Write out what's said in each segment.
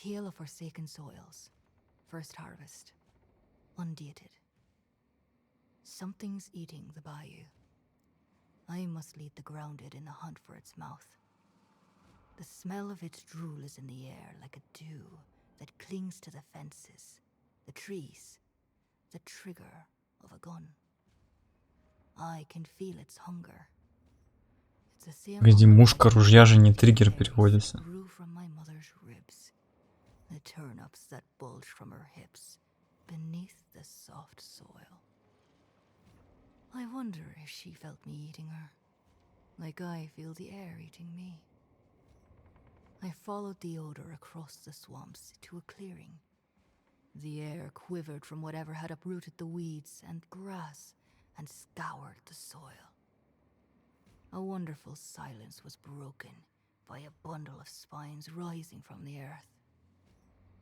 tale of forsaken soils. First harvest. Undated. Something's eating the bayou. I must lead the grounded in the hunt for its mouth. The smell of its drool is in the air like a dew that clings to the fences, the trees, the trigger of a gun. I can feel its hunger. It's the same Погоди, мушка ружья же не триггер переводится. grew from my mother's ribs, the turnips that bulged from her hips beneath the soft soil. I wonder if she felt me eating her, like I feel the air eating me. I followed the odor across the swamps to a clearing. The air quivered from whatever had uprooted the weeds and grass and scoured the soil. A wonderful silence was broken by a bundle of spines rising from the earth.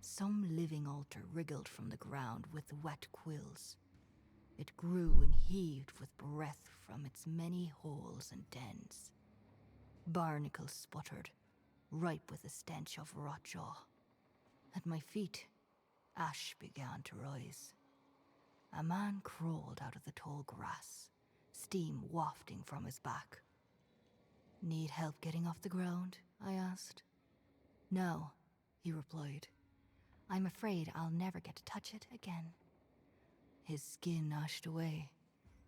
Some living altar wriggled from the ground with wet quills. It grew and heaved with breath from its many holes and dens. Barnacles sputtered, ripe with the stench of rot jaw. At my feet, ash began to rise. A man crawled out of the tall grass, steam wafting from his back. Need help getting off the ground? I asked. No, he replied. I'm afraid I'll never get to touch it again. His skin ashed away.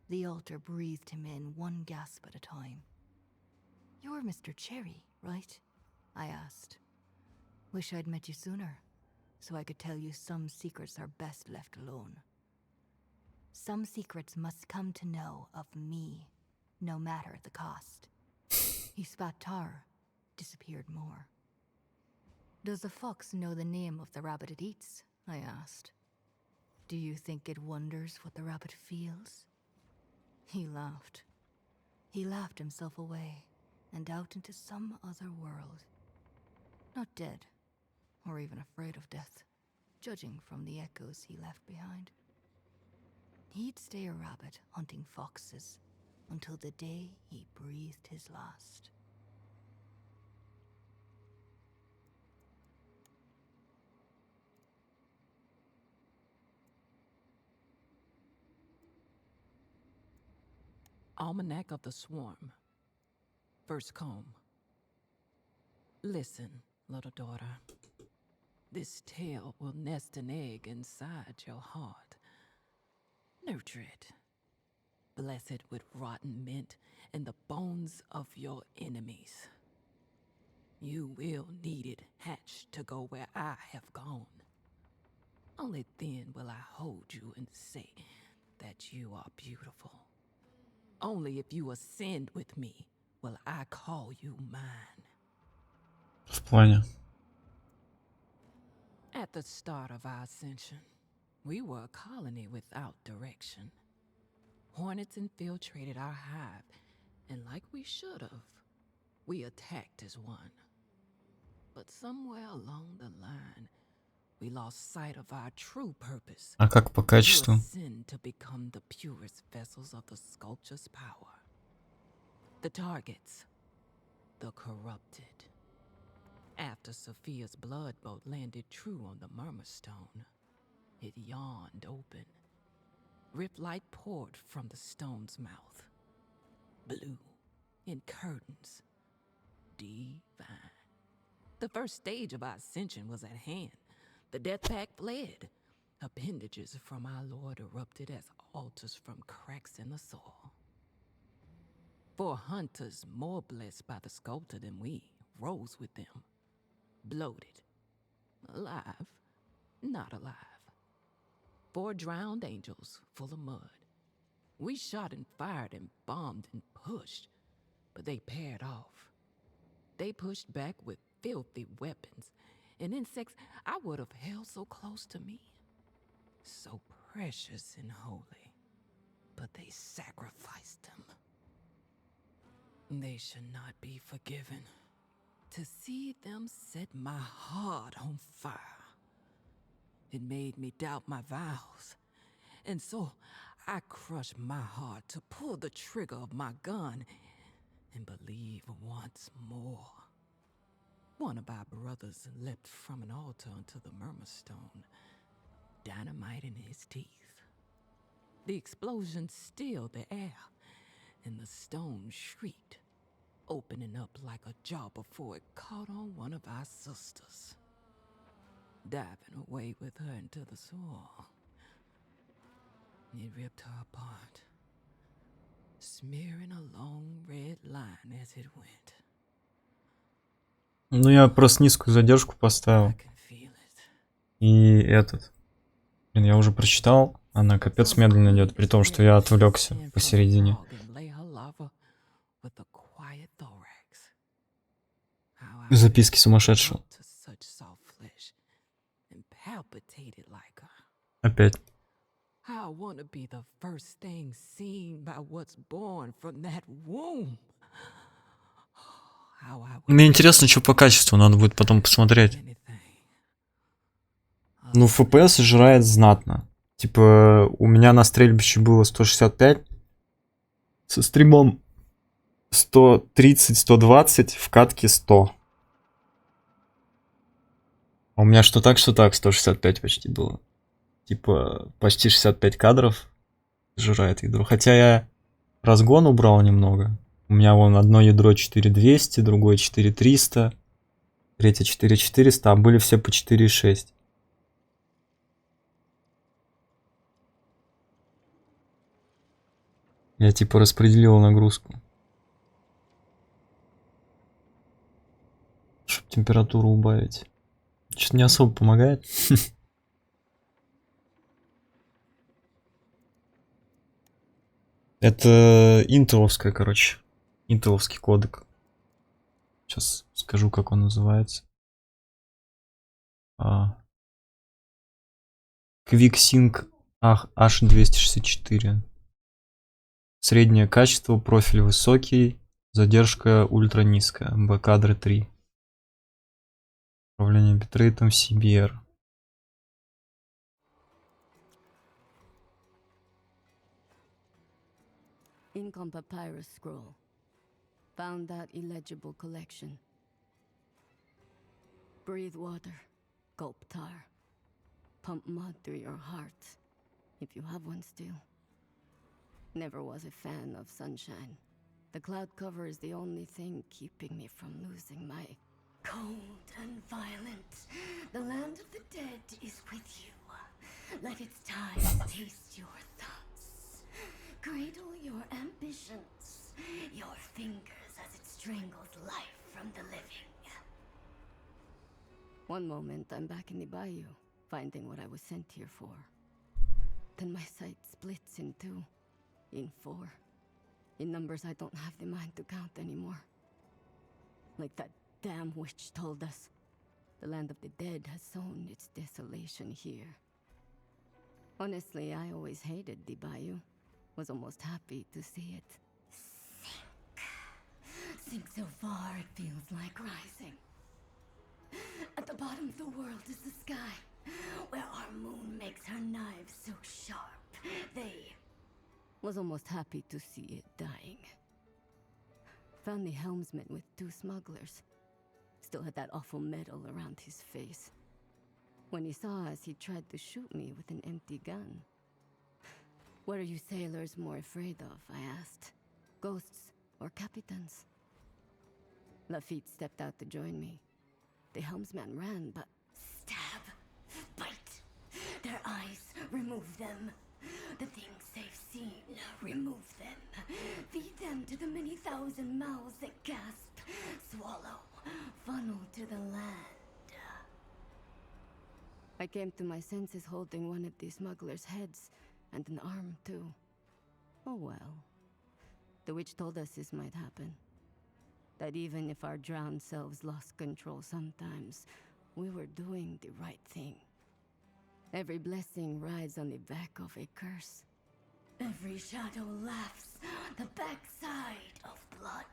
The altar breathed him in one gasp at a time. You're Mr. Cherry, right? I asked. Wish I'd met you sooner, so I could tell you some secrets are best left alone. Some secrets must come to know of me, no matter the cost. He spat tar, disappeared more. Does the fox know the name of the rabbit it eats? I asked. Do you think it wonders what the rabbit feels? He laughed. He laughed himself away and out into some other world. Not dead, or even afraid of death, judging from the echoes he left behind. He'd stay a rabbit hunting foxes until the day he breathed his last. Almanac of the Swarm. First comb. Listen, little daughter. This tale will nest an egg inside your heart. Nurture it. Bless it with rotten mint in the bones of your enemies. You will need it hatched to go where I have gone. Only then will I hold you and say that you are beautiful. Only if you ascend with me will I call you mine. В плане. At the start of our ascension, we were a colony without direction. Hornets infiltrated our hive, and like we should have, we attacked as one. But somewhere along the line, we lost sight of our true purpose. А как по качеству? To ascend to become the purest vessels of the sculpture's power. The targets, the corrupted. After Sophia's blood boat landed true on the murmur stone, it yawned open. Rip light poured from the stone's mouth. Blue, in curtains. Divine. The first stage of our ascension was at hand. The death pack fled. Appendages from our Lord erupted as altars from cracks in the soil. 4 hunters more blessed by the sculptor than we rose with them. Bloated. Alive. Not alive. 4 drowned angels full of mud. We shot and fired and bombed and pushed, but they paired off. They pushed back with filthy weapons and insects I would have held so close to me. So precious and holy, but they sacrificed them. They should not be forgiven. To see them set my heart on fire, it made me doubt my vows. And so I crushed my heart to pull the trigger of my gun and believe once more. One of our brothers leapt from an altar onto the murmur stone, dynamite in his teeth. The explosion stilled the air, and the stone shrieked, opening up like a jaw before it caught on one of our sisters, diving away with her into the soil. It ripped her apart, smearing a long red line as it went. Ну, я просто низкую задержку I поставил. can feel it. И этот. Блин, я уже прочитал. Она капец медленно идет, при том, что я отвлекся посередине. Записки сумасшедшего. Опять. Мне интересно, что по качеству, надо будет потом посмотреть. Ну, FPS жрает знатно. Типа, у меня на стрельбище было 165. Со стримом 130-120, в катке 100. А у меня что так, 165 почти было. Типа, почти 65 кадров жрает ядро. Хотя я разгон убрал немного. У меня вон одно ядро 4200, другое 4300, третье 4400, а были все по 4,6. Я типа распределил нагрузку. Чтобы температуру убавить. Что-то не особо помогает. Это интеловская, короче. Интеловский кодек. Сейчас скажу, как он называется. QuickSync H264. Среднее качество, профиль высокий, задержка ультра низкая. B-кадры 3. Управление битрейтом CBR. Ink on papyrus scroll. Found that illegible collection. Breathe water. Gulp tar. Pump mud through your heart, if you have one still. Never was a fan of sunshine. The cloud cover is the only thing keeping me from losing my... Cold and violent, the land of the dead is with you. Let its time taste your thoughts. Cradle your ambitions, your fingers as it strangles life from the living. One moment I'm back in the bayou, finding what I was sent here for. Then my sight splits in two, in four, in numbers I don't have the mind to count anymore. Like that damn witch told us, the land of the dead has sown its desolation here. Honestly, I always hated the bayou. Was almost happy to see it sink. Sink so far it feels like rising. At the bottom of the world is the sky, where our moon makes her knives so sharp. They... Was almost happy to see it dying. Found the helmsman with 2 smugglers. Still had that awful medal around his face. When he saw us, he tried to shoot me with an empty gun. What are you sailors more afraid of, I asked. Ghosts or capitans? Lafitte stepped out to join me. The helmsman ran, but... Stab! Bite! Their eyes, remove them. The things they've seen, remove them. Feed them to the many thousand mouths that gasp, swallow, funnel to the land. I came to my senses holding one of the smugglers' heads, and an arm too. Oh well. The witch told us this might happen. That even if our drowned selves lost control sometimes, we were doing the right thing. Every blessing rides on the back of a curse. Every shadow laughs, the backside of blood.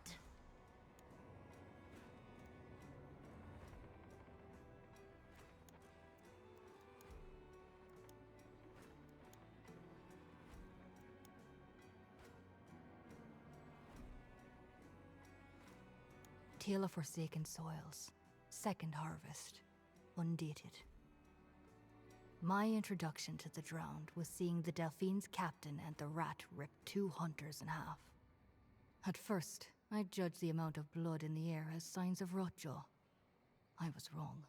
Tale of Forsaken Soils. second harvest, undated. My introduction to the drowned was seeing the Delphine's captain and the rat rip 2 hunters in half. At first, I judged the amount of blood in the air as signs of rotjaw. I was wrong.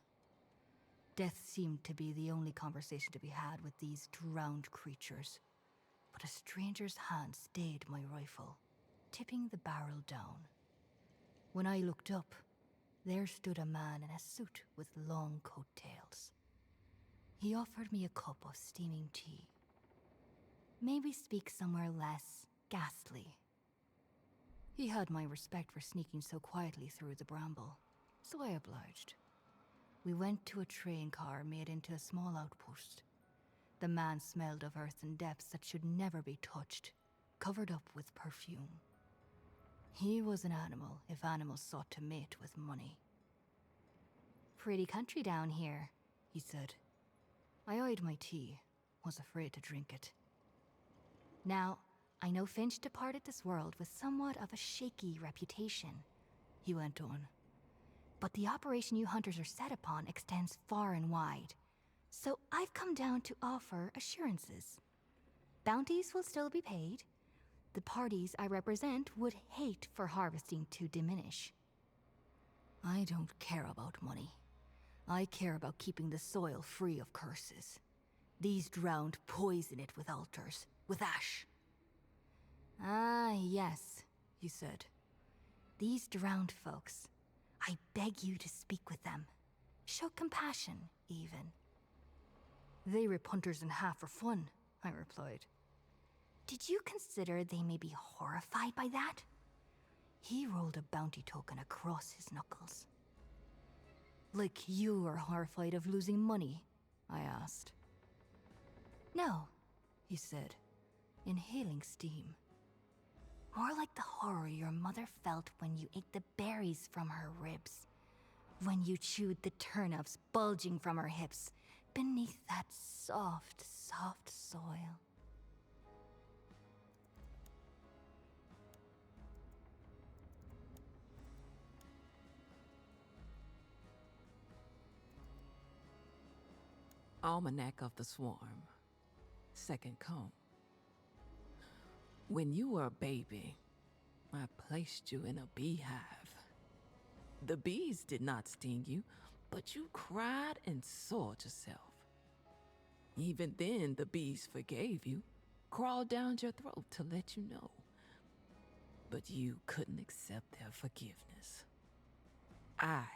Death seemed to be the only conversation to be had with these drowned creatures. But a stranger's hand stayed my rifle, tipping the barrel down. When I looked up, there stood a man in a suit with long coattails. He offered me a cup of steaming tea. Maybe speak somewhere less ghastly. He had my respect for sneaking so quietly through the bramble, so I obliged. We went to a train car made into a small outpost. The man smelled of earth and depths that should never be touched, covered up with perfume. He was an animal if animals sought to mate with money. "Pretty country down here," he said. I eyed my tea, was afraid to drink it. "Now, I know Finch departed this world with somewhat of a shaky reputation," he went on. "But the operation you hunters are set upon extends far and wide. So I've come down to offer assurances. Bounties will still be paid. The parties I represent would hate for harvesting to diminish. I don't care about money. I care about keeping the soil free of curses. These drowned poison it with altars, with ash." "Ah, yes," he said. "These drowned folks. I beg you to speak with them. Show compassion, even." "They rip hunters in half for fun," I replied. "Did you consider they may be horrified by that?" He rolled a bounty token across his knuckles. "Like you are horrified of losing money?" I asked. "No," he said, inhaling steam. "More like the horror your mother felt when you ate the berries from her ribs, when you chewed the turnips bulging from her hips beneath that soft, soft soil." Almanac of the Swarm, second comb. When you were a baby, I placed you in a beehive. The bees did not sting you, but you cried and soiled yourself. Even then, the bees forgave you, crawled down your throat to let you know. But you couldn't accept their forgiveness. I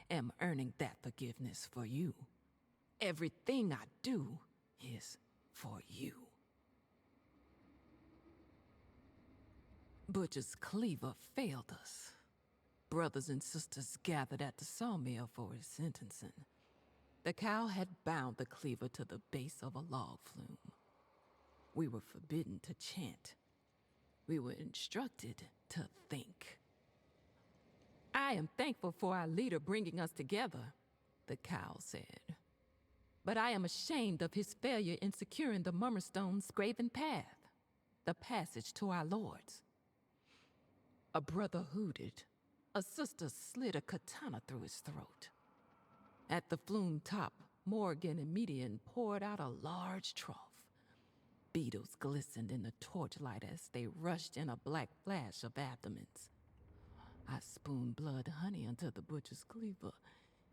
am earning that forgiveness for you. Everything I do is for you. Butcher's cleaver failed us. Brothers and sisters gathered at the sawmill for his sentencing. The cow had bound the cleaver to the base of a log flume. We were forbidden to chant. We were instructed to think. "I am thankful for our leader bringing us together," the cow said. "But I am ashamed of his failure in securing the Mummerstone's graven path, the passage to our lords." A brother hooted. A sister slid a katana through his throat. At the flume top, Morgan and Median poured out a large trough. Beetles glistened in the torchlight as they rushed in a black flash of abdomens. I spooned blood honey into the butcher's cleaver,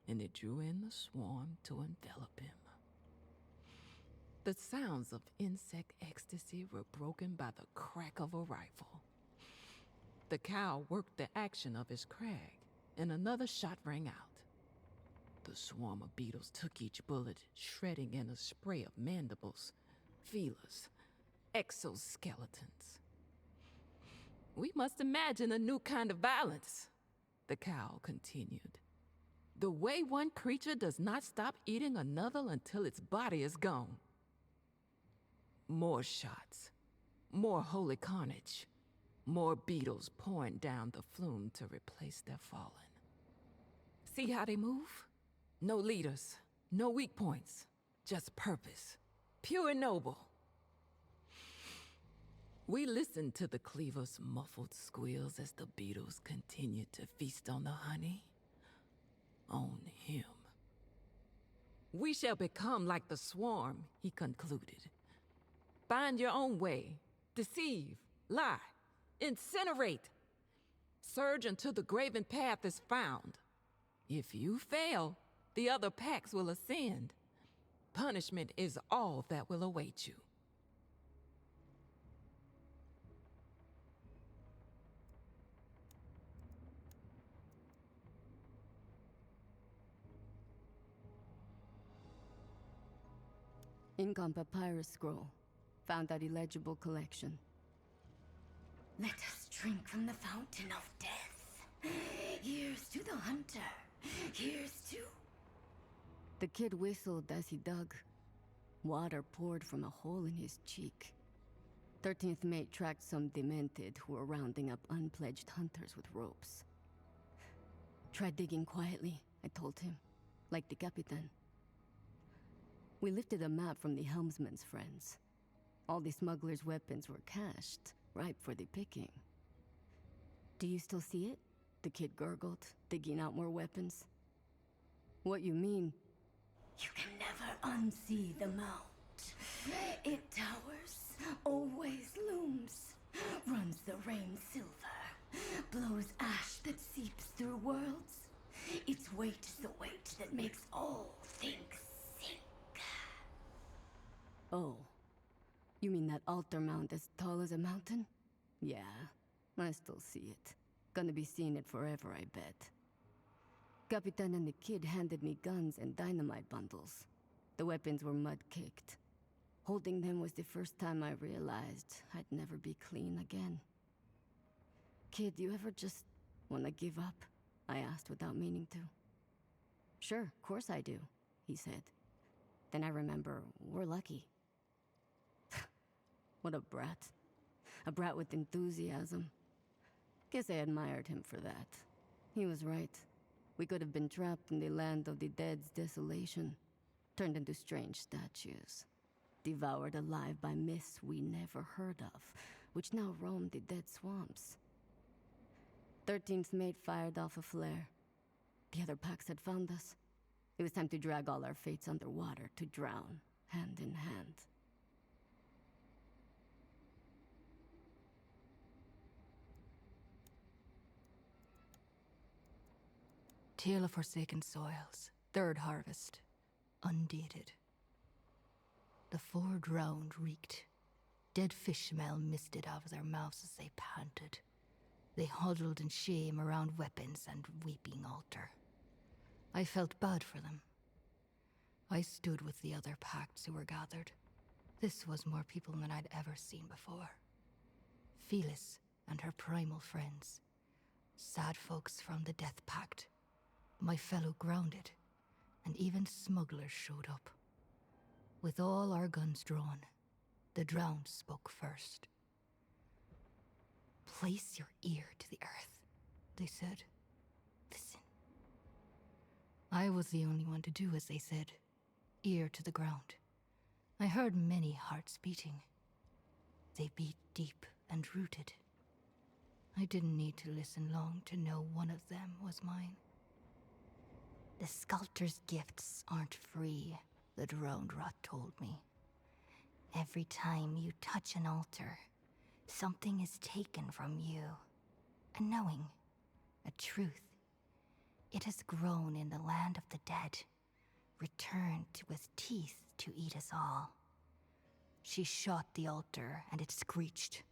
and it drew in the swarm to envelop him. The sounds of insect ecstasy were broken by the crack of a rifle. The cow worked the action of his crag, and another shot rang out. The swarm of beetles took each bullet, shredding in a spray of mandibles, feelers, exoskeletons. "We must imagine a new kind of violence," the cow continued. "The way one creature does not stop eating another until its body is gone. More shots, more holy carnage, more beetles pouring down the flume to replace their fallen. See how they move? No leaders, no weak points, just purpose, pure and noble." We listened to the cleaver's muffled squeals as the beetles continued to feast on the honey. on him. We shall become like the swarm, he concluded. Find your own way, deceive, lie, incinerate. Surge until the graven path is found. If you fail, the other packs will ascend. Punishment is all that will await you. Ink on papyrus scroll. Found that illegible collection. Let us drink from the fountain of death. Here's to the hunter. Here's to... The kid whistled as he dug. Water poured from a hole in his cheek. 13th mate tracked some demented who were rounding up unpledged hunters with ropes. Try digging quietly, I told him, like the Capitan. We lifted a map from the helmsman's friends. All the smugglers' weapons were cached, ripe for the picking. Do you still see it? The kid gurgled, digging out more weapons. What you mean? You can never unsee the mount. It towers, always looms, runs the rain silver, blows ash that seeps through worlds. Its weight is the weight that makes all things sink. Oh, you mean that altar mount as tall as a mountain? Yeah, I still see it. Gonna be seeing it forever, I bet. Capitan and the kid handed me guns and dynamite bundles. The weapons were mud-kicked. Holding them was the first time I realized I'd never be clean again. Kid, you ever just wanna give up? I asked without meaning to. Sure, course I do, he said. Then I remember, we're lucky. What a brat. A brat with enthusiasm. Guess I admired him for that. He was right. We could have been trapped in the land of the dead's desolation, turned into strange statues, devoured alive by myths we never heard of, which now roam the dead swamps. 13th mate fired off a flare. The other packs had found us. It was time to drag all our fates underwater to drown, hand in hand. Tale of Forsaken Soils, third harvest, undated. The four drowned reeked. Dead fish smell misted out of their mouths as they panted. They huddled in shame around weapons and weeping altar. I felt bad for them. I stood with the other pacts who were gathered. This was more people than I'd ever seen before. Phyllis and her primal friends. Sad folks from the Death Pact. My fellow grounded, and even smugglers showed up. With all our guns drawn, the drowned spoke first. Place your ear to the earth, they said. Listen. I was the only one to do as they said, ear to the ground. I heard many hearts beating. They beat deep and rooted. I didn't need to listen long to know one of them was mine. The sculptor's gifts aren't free, the drowned rot told me. Every time you touch an altar, something is taken from you. A knowing, a truth. It has grown in the land of the dead, returned with teeth to eat us all. She shot the altar and it screeched.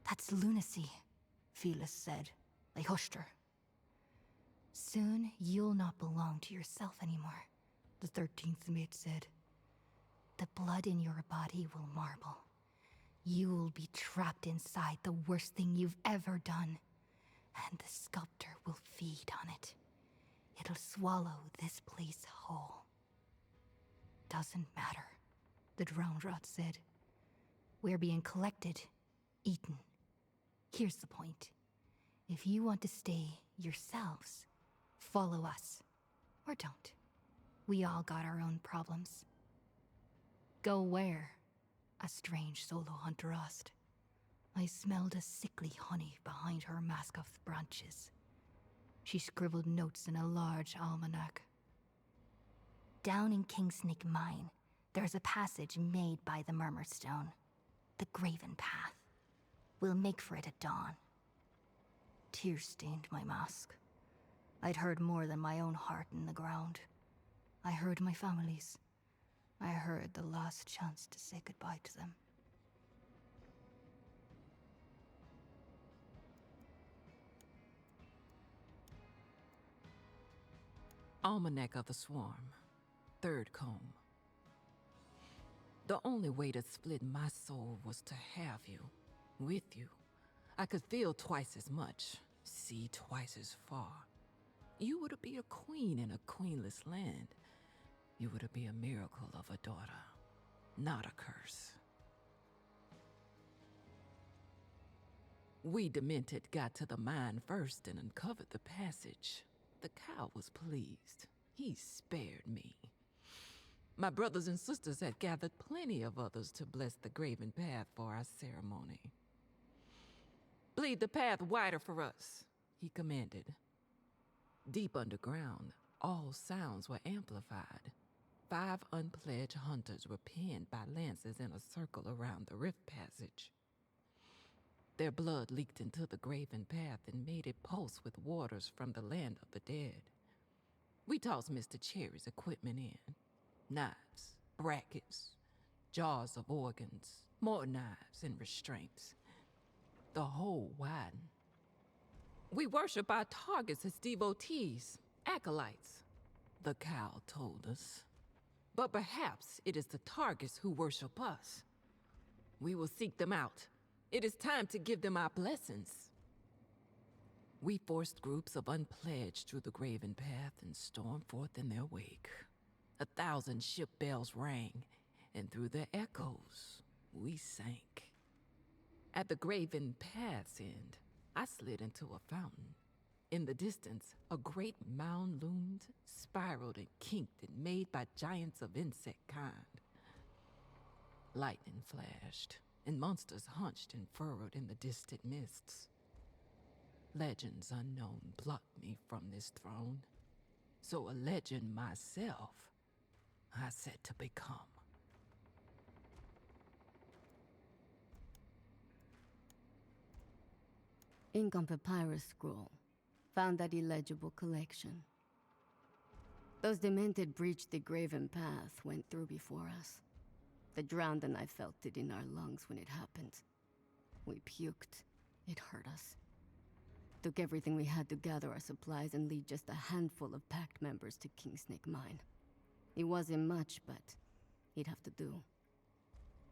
That's lunacy, Phyllis said. I hushed her. Soon, you'll not belong to yourself anymore, the 13th mate said. The blood in your body will marble. You'll be trapped inside the worst thing you've ever done, and the sculptor will feed on it. It'll swallow this place whole. Doesn't matter, the drowned rot said. We're being collected, eaten. Here's the point. If you want to stay yourselves, follow us. Or don't. We all got our own problems. Go where? A strange solo hunter asked. I smelled a sickly honey behind her mask of branches. She scribbled notes in a large almanac. Down in Kingsnick Mine, there's a passage made by the Murmurstone. The Graven Path. We'll make for it at dawn. Tears stained my mask. I'd heard more than my own heart in the ground. I heard my family's. I heard the last chance to say goodbye to them. Almanac of the Swarm, third comb. The only way to split my soul was to have you, with you. I could feel twice as much, see twice as far. You were to be a queen in a queenless land. You were to be a miracle of a daughter, not a curse. We demented got to the mine first and uncovered the passage. The cow was pleased. He spared me. My brothers and sisters had gathered plenty of others to bless the graven path for our ceremony. Bleed the path wider for us, he commanded. Deep underground, all sounds were amplified. 5 unpledged hunters were pinned by lances in a circle around the rift passage. Their blood leaked into the graven path and made it pulse with waters from the land of the dead. We tossed Mr. Cherry's equipment in. Knives, brackets, jars of organs, more knives and restraints. The hole widened. We worship our targets as devotees, acolytes, the cow told us. But perhaps it is the targets who worship us. We will seek them out. It is time to give them our blessings. We forced groups of unpledged through the graven path and stormed forth in their wake. 1,000 ship bells rang, and through their echoes, we sank. At the graven path's end, I slid into a fountain. In the distance, a great mound loomed, spiraled and kinked and made by giants of insect kind. Lightning flashed, and monsters hunched and furrowed in the distant mists. Legends unknown plucked me from this throne. So a legend myself, I set to become. Ink on papyrus scroll. Found that illegible collection. Those demented breached the graven path, went through before us. The drowned and I felt it in our lungs when it happened. We puked. It hurt us. Took everything we had to gather our supplies and lead just a handful of pact members to Kingsnick Mine. It wasn't much, but he'd have to do.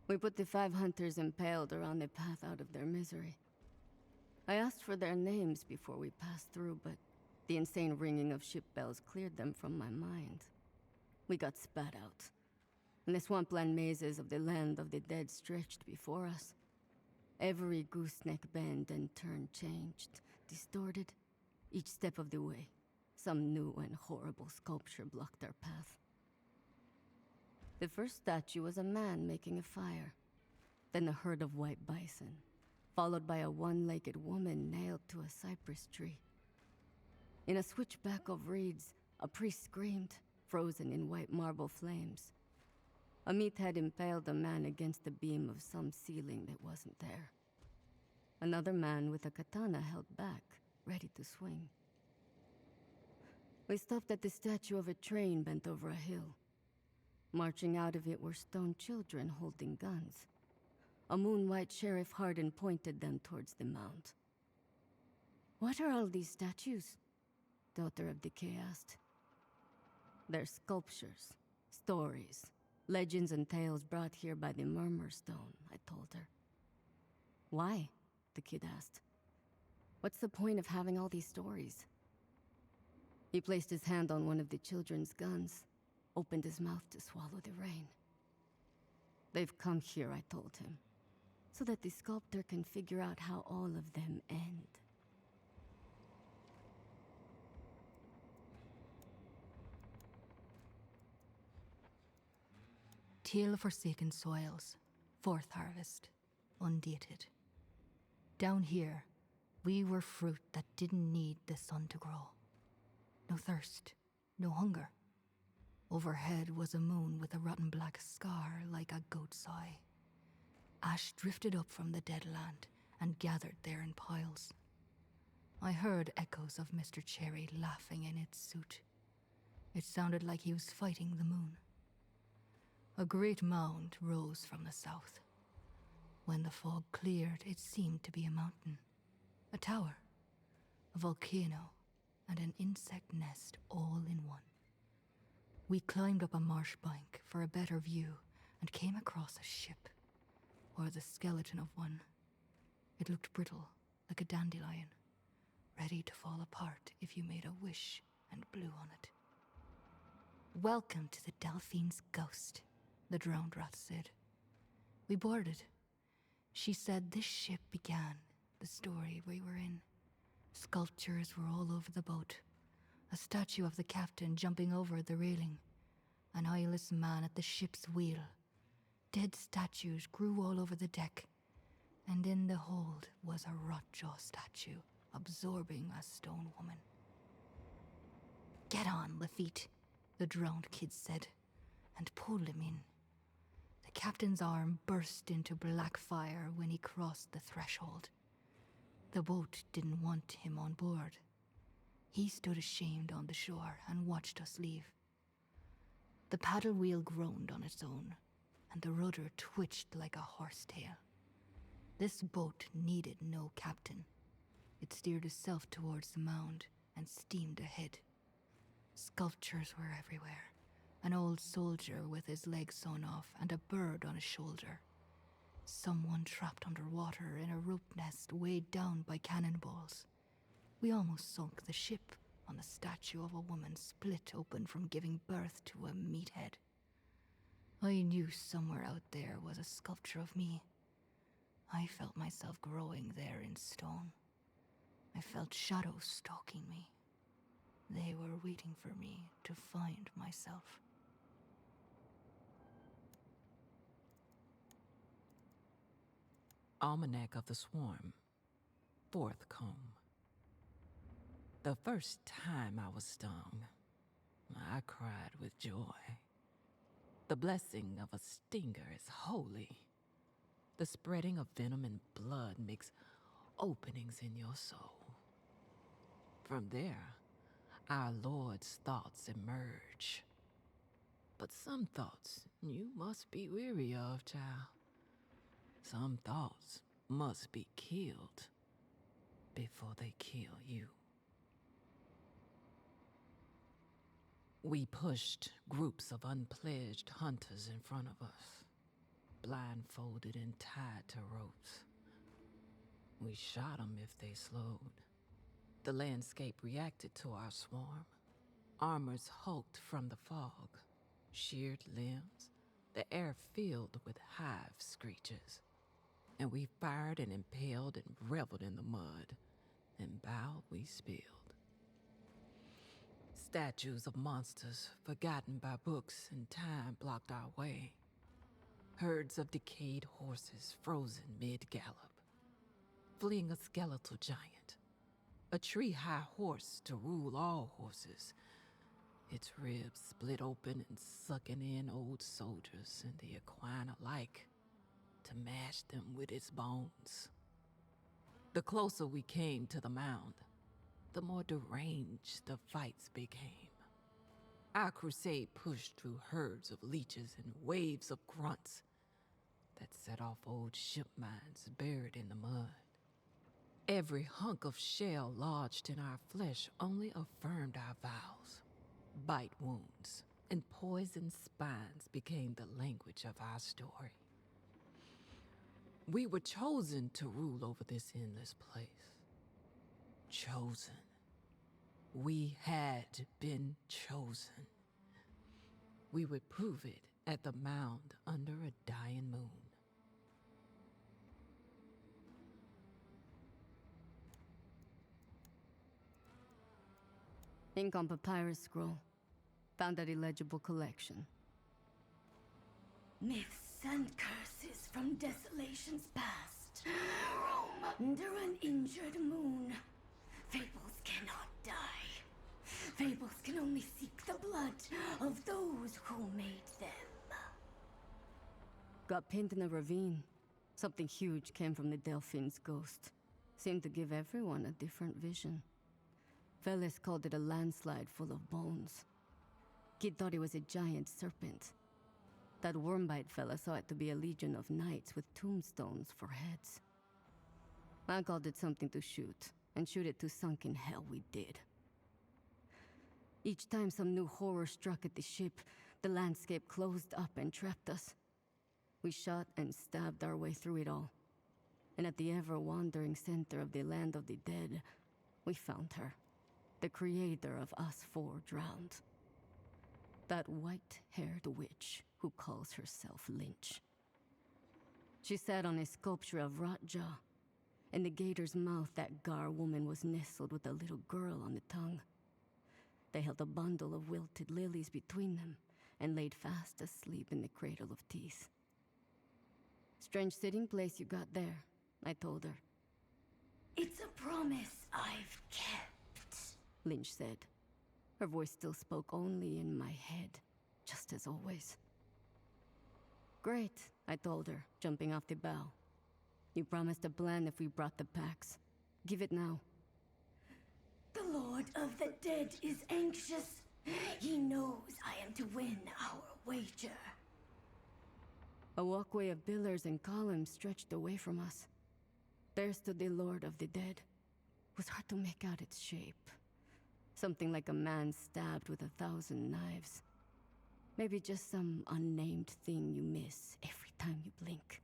We put the 5 hunters impaled around the path out of their misery. I asked for their names before we passed through, but the insane ringing of ship bells cleared them from my mind. We got spat out, and the swampland mazes of the land of the dead stretched before us. Every gooseneck bend and turn changed, distorted, each step of the way. Some new and horrible sculpture blocked our path. The first statue was a man making a fire, then a herd of white bison, followed by a one-legged woman nailed to a cypress tree. In a switchback of reeds, a priest screamed, frozen in white marble flames. A meathead impaled a man against the beam of some ceiling that wasn't there. Another man with a katana held back, ready to swing. We stopped at the statue of a train bent over a hill. Marching out of it were stone children holding guns. A moon-white Sheriff Hardin pointed them towards the mount. "What are all these statues?" Daughter of Decay asked. "They're sculptures, stories, legends and tales brought here by the Murmurstone," I told her. "Why?" the kid asked. "What's the point of having all these stories?" He placed his hand on one of the children's guns, opened his mouth to swallow the rain. "They've come here," I told him, "so that the sculptor can figure out how all of them end." Tale of Forsaken Soils, 4th harvest, undated. Down here, we were fruit that didn't need the sun to grow. no thirst, no hunger. Overhead was a moon with a rotten black scar like a goat's eye. Ash drifted up from the dead land and gathered there in piles. I heard echoes of Mr. Cherry laughing in its suit. It sounded like he was fighting the moon. A great mound rose from the south. When the fog cleared, it seemed to be a mountain, a tower, a volcano, and an insect nest all in one. We climbed up a marsh bank for a better view and came across a ship, or the skeleton of one. It looked brittle, like a dandelion, ready to fall apart if you made a wish and blew on it. "Welcome to the Delphine's ghost," the drowned rat said. We boarded. She said this ship began the story we were in. Sculptures were all over the boat. A statue of the captain jumping over the railing. An eyeless man at the ship's wheel. Dead statues grew all over the deck. And in the hold was a rotjaw statue absorbing a stone woman. "Get on, Lafitte," the drowned kid said, and pulled him in. The captain's arm burst into black fire when he crossed the threshold. The boat didn't want him on board. He stood ashamed on the shore and watched us leave. The paddle wheel groaned on its own, and the rudder twitched like a horsetail. This boat needed no captain. It steered itself towards the mound and steamed ahead. Sculptures were everywhere. An old soldier with his legs sawn off and a bird on his shoulder. Someone trapped underwater in a rope nest weighed down by cannonballs. We almost sunk the ship on the statue of a woman split open from giving birth to a meathead. I knew somewhere out there was a sculpture of me. I felt myself growing there in stone. I felt shadows stalking me. They were waiting for me to find myself. Almanac of the Swarm, 4th comb. The first time I was stung, I cried with joy. The blessing of a stinger is holy. The spreading of venom and blood makes openings in your soul. From there, our Lord's thoughts emerge. But some thoughts you must be weary of, child. Some thoughts must be killed before they kill you. We pushed groups of unpledged hunters in front of us, blindfolded and tied to ropes. We shot them if they slowed. The landscape reacted to our swarm. Armors hulked from the fog, sheared limbs, the air filled with hive screeches. And we fired and impaled and reveled in the mud, and bow we spilled. Statues of monsters forgotten by books and time blocked our way. Herds of decayed horses frozen mid-gallop, fleeing a skeletal giant, a tree-high horse to rule all horses, its ribs split open and sucking in old soldiers and the equine alike to mash them with its bones. The closer we came to the mound, the more deranged the fights became. Our crusade pushed through herds of leeches and waves of grunts that set off old ship mines buried in the mud. Every hunk of shell lodged in our flesh only affirmed our vows. Bite wounds and poisoned spines became the language of our story. We were chosen to rule over this endless place. Chosen. We had been chosen. We would prove it at the mound under a dying moon. Ink on papyrus scroll. Found that illegible collection. Myths and curses from Desolation's past roam under an injured moon. Fables cannot die. Fables can only seek the blood of those who made them. Got pinned in a ravine. Something huge came from the Delphine's ghost. Seemed to give everyone a different vision. Fellas called it a landslide full of bones. Kid thought it was a giant serpent. That wormbite fella saw it to be a legion of knights with tombstones for heads. I called it something to shoot, and shoot it to sunken hell we did. Each time some new horror struck at the ship, the landscape closed up and trapped us. We shot and stabbed our way through it all. And at the ever-wandering center of the land of the dead, we found her. The creator of us four drowned. That white-haired witch who calls herself Lynch. She sat on a sculpture of rot jaw. In the gator's mouth, that Gar woman was nestled with a little girl on the tongue. They held a bundle of wilted lilies between them and laid fast asleep in the cradle of teeth. Strange sitting place you got there, I told her. It's a promise I've kept. Lynch said. Her voice still spoke only in my head, just as always. Great, I told her, jumping off the bow. You promised a plan if we brought the packs. Give it now. The Lord of the Dead is anxious. He knows I am to win our wager. A walkway of pillars and columns stretched away from us. There stood the Lord of the Dead. It was hard to make out its shape. Something like a man stabbed with 1,000 knives. Maybe just some unnamed thing you miss every time you blink.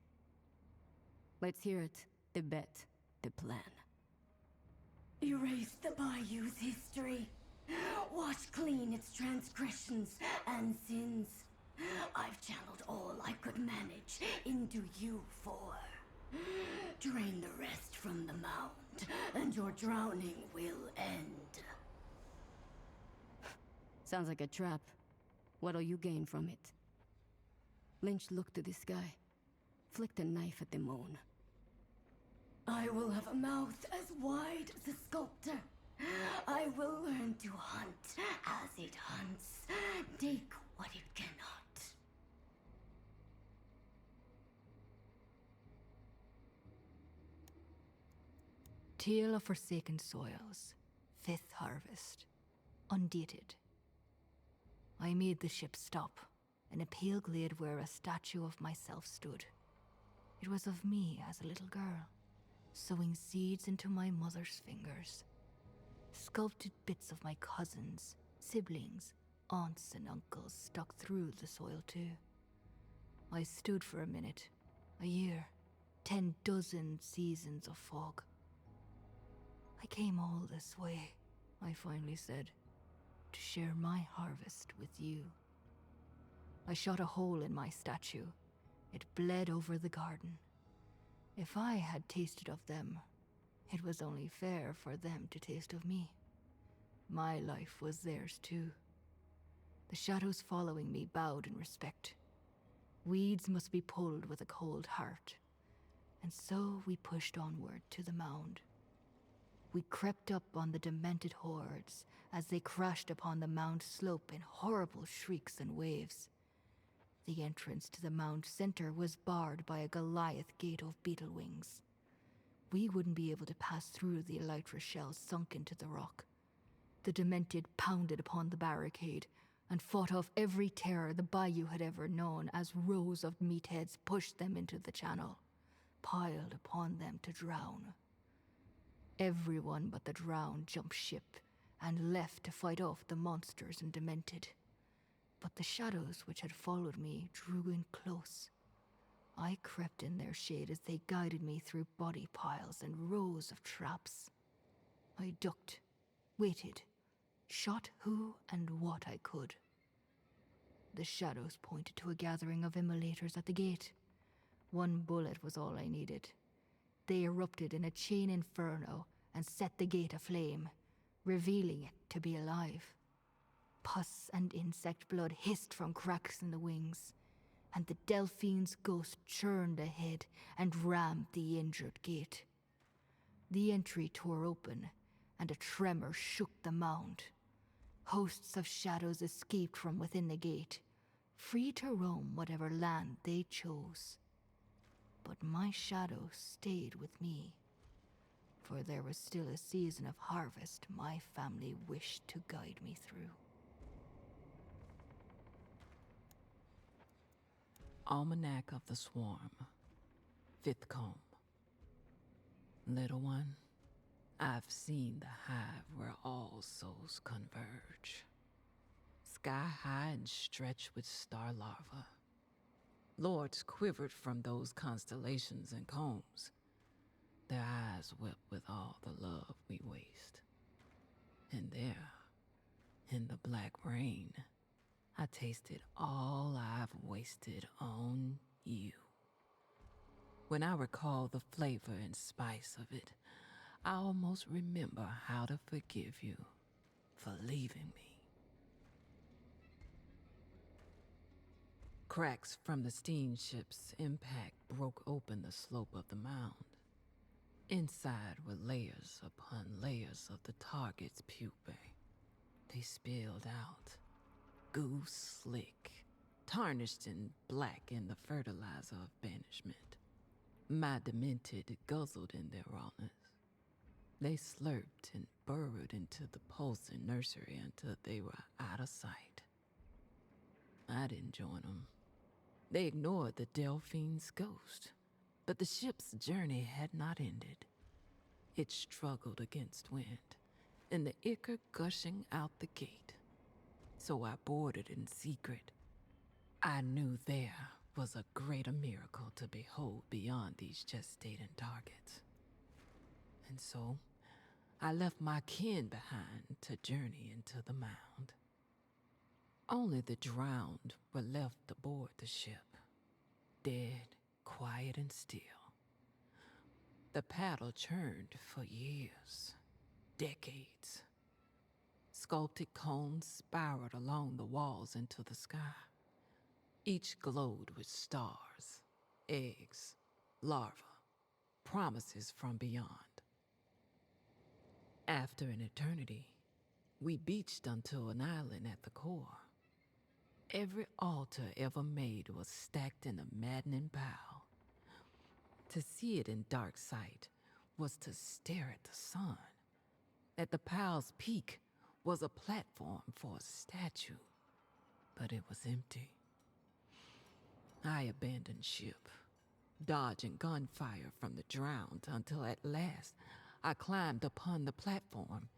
Let's hear it. The bet. The plan. Erase the Bayou's history. Wash clean its transgressions and sins. I've channeled all I could manage into you four. Drain the rest from the mound, and your drowning will end. Sounds like a trap. What'll you gain from it? Lynch looked to the sky, flicked a knife at the moon. I will have a mouth as wide as a sculptor. I will learn to hunt as it hunts, take what it cannot. Tale of Forsaken Soils, 5th harvest, undated. I made the ship stop in a pale glade where a statue of myself stood. It was of me as a little girl, sowing seeds into my mother's fingers. Sculpted bits of my cousins, siblings, aunts and uncles stuck through the soil too. I stood for a minute, a year, 10 dozen seasons of fog. I came all this way, I finally said, to share my harvest with you. I shot a hole in my statue. It bled over the garden. If I had tasted of them, it was only fair for them to taste of me. My life was theirs too. The shadows following me bowed in respect. Weeds must be pulled with a cold heart. And so we pushed onward to the mound. We crept up on the demented hordes as they crashed upon the mound slope in horrible shrieks and waves. The entrance to the mound center was barred by a Goliath gate of beetle wings. We wouldn't be able to pass through the elytra shells sunk into the rock. The demented pounded upon the barricade and fought off every terror the bayou had ever known as rows of meatheads pushed them into the channel, piled upon them to drown. Everyone but the drowned jumped ship and left to fight off the monsters and demented. But the shadows which had followed me drew in close. I crept in their shade as they guided me through body piles and rows of traps. I ducked, waited, shot who and what I could. The shadows pointed to a gathering of immolators at the gate. One bullet was all I needed. They erupted in a chain inferno and set the gate aflame, revealing it to be alive. Pus and insect blood hissed from cracks in the wings, and the Delphine's ghost churned ahead and rammed the injured gate. The entry tore open, and a tremor shook the mound. Hosts of shadows escaped from within the gate, free to roam whatever land they chose. But my shadow stayed with me, for there was still a season of harvest my family wished to guide me through. Almanac of the Swarm, 5th Comb. Little one, I've seen the hive where all souls converge. Sky high and stretched with star larvae. Lords quivered from those constellations and combs. Their eyes wept with all the love we waste. And there, in the black rain, I tasted all I've wasted on you. When I recall the flavor and spice of it, I almost remember how to forgive you for leaving me. Cracks from the steamship's impact broke open the slope of the mound. Inside were layers upon layers of the target's pupae. They spilled out, goo slick, tarnished and black in the fertilizer of banishment. My demented guzzled in their rawness. They slurped and burrowed into the pulsing nursery until they were out of sight. I didn't join them. They ignored the Delphine's ghost, but the ship's journey had not ended. It struggled against wind, and the ichor gushing out the gate. So I boarded in secret. I knew there was a greater miracle to behold beyond these gestating targets. And so, I left my kin behind to journey into the mound. Only the drowned were left aboard the ship, dead, quiet, and still. The paddle churned for years, decades. Sculpted cones spiraled along the walls into the sky. Each glowed with stars, eggs, larvae, promises from beyond. After an eternity, we beached onto an island at the core. Every altar ever made was stacked in a maddening pile. To see it in dark sight was to stare at the sun. At the pile's peak was a platform for a statue, but it was empty. I abandoned ship, dodging gunfire from the drowned until at last I climbed upon the platform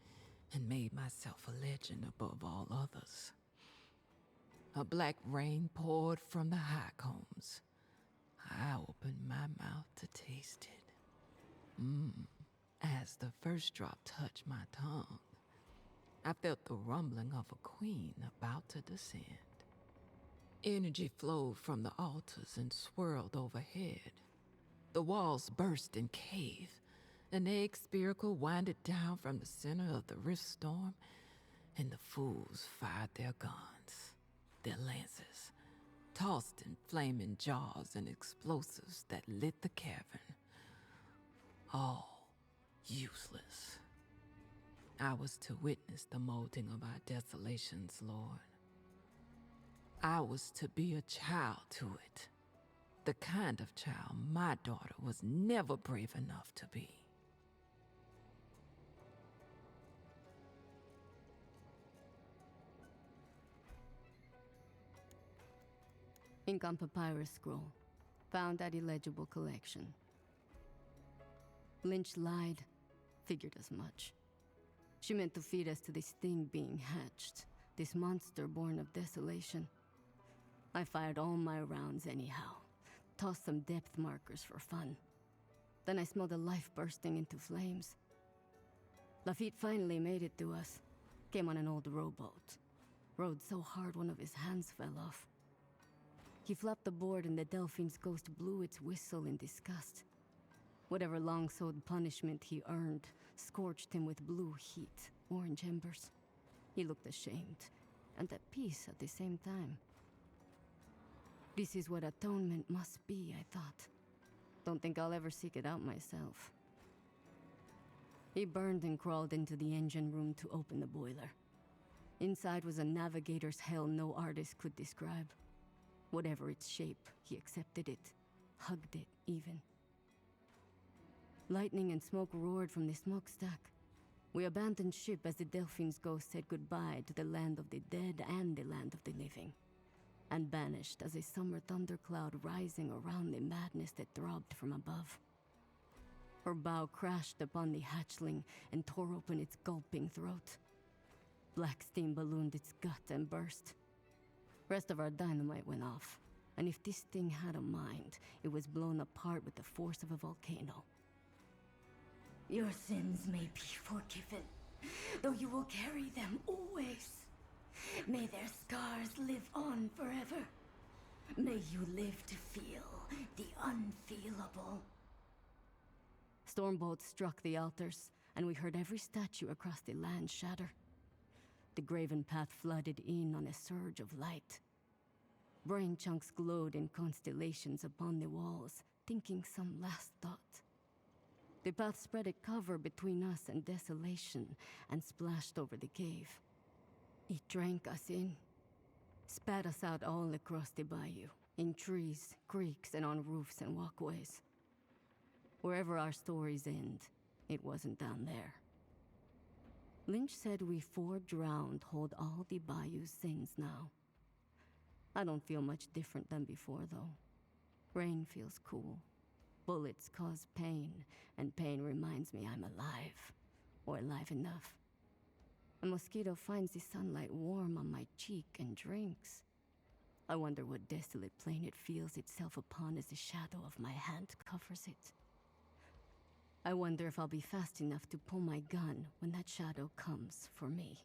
and made myself a legend above all others. A black rain poured from the high combs. I opened my mouth to taste it. As the first drop touched my tongue, I felt the rumbling of a queen about to descend. Energy flowed from the altars and swirled overhead. The walls burst and caved. An egg spiracle winded down from the center of the rift storm, and the fools fired their guns, their lances, tossed in flaming jaws and explosives that lit the cavern. All useless. I was to witness the molding of our desolations, Lord. I was to be a child to it. The kind of child my daughter was never brave enough to be. Ink on papyrus scroll. Found at illegible collection. Lynch lied. Figured as much. She meant to feed us to this thing being hatched. This monster born of desolation. I fired all my rounds anyhow. Tossed some depth markers for fun. Then I smelled a life bursting into flames. Lafitte finally made it to us. Came on an old rowboat. Rode so hard one of his hands fell off. He flapped the board and the Delphine's ghost blew its whistle in disgust. Whatever long-sowed punishment he earned scorched him with blue heat, orange embers. He looked ashamed, and at peace at the same time. This is what atonement must be, I thought. Don't think I'll ever seek it out myself. He burned and crawled into the engine room to open the boiler. Inside was a navigator's hell no artist could describe. Whatever its shape, he accepted it, hugged it even. Lightning and smoke roared from the smokestack. We abandoned ship as the Delphine's ghost said goodbye to the land of the dead and the land of the living, and vanished as a summer thundercloud rising around the madness that throbbed from above. Her bow crashed upon the hatchling and tore open its gulping throat. Black steam ballooned its gut and burst. Rest of our dynamite went off, and if this thing had a mind, it was blown apart with the force of a volcano. Your sins may be forgiven, though you will carry them always. May their scars live on forever. May you live to feel the unfeelable. Stormbolts struck the altars, and we heard every statue across the land shatter. The graven path flooded in on a surge of light. Brain chunks glowed in constellations upon the walls, thinking some last thought. The path spread a cover between us and desolation and splashed over the cave. It drank us in, spat us out all across the bayou, in trees, creeks, and on roofs and walkways. Wherever our stories end, it wasn't down there. Lynch said we 4 drowned hold all the bayou's sins now. I don't feel much different than before, though. Rain feels cool. Bullets cause pain, and pain reminds me I'm alive, or alive enough. A mosquito finds the sunlight warm on my cheek and drinks. I wonder what desolate plain it feels itself upon as the shadow of my hand covers it. I wonder if I'll be fast enough to pull my gun when that shadow comes for me.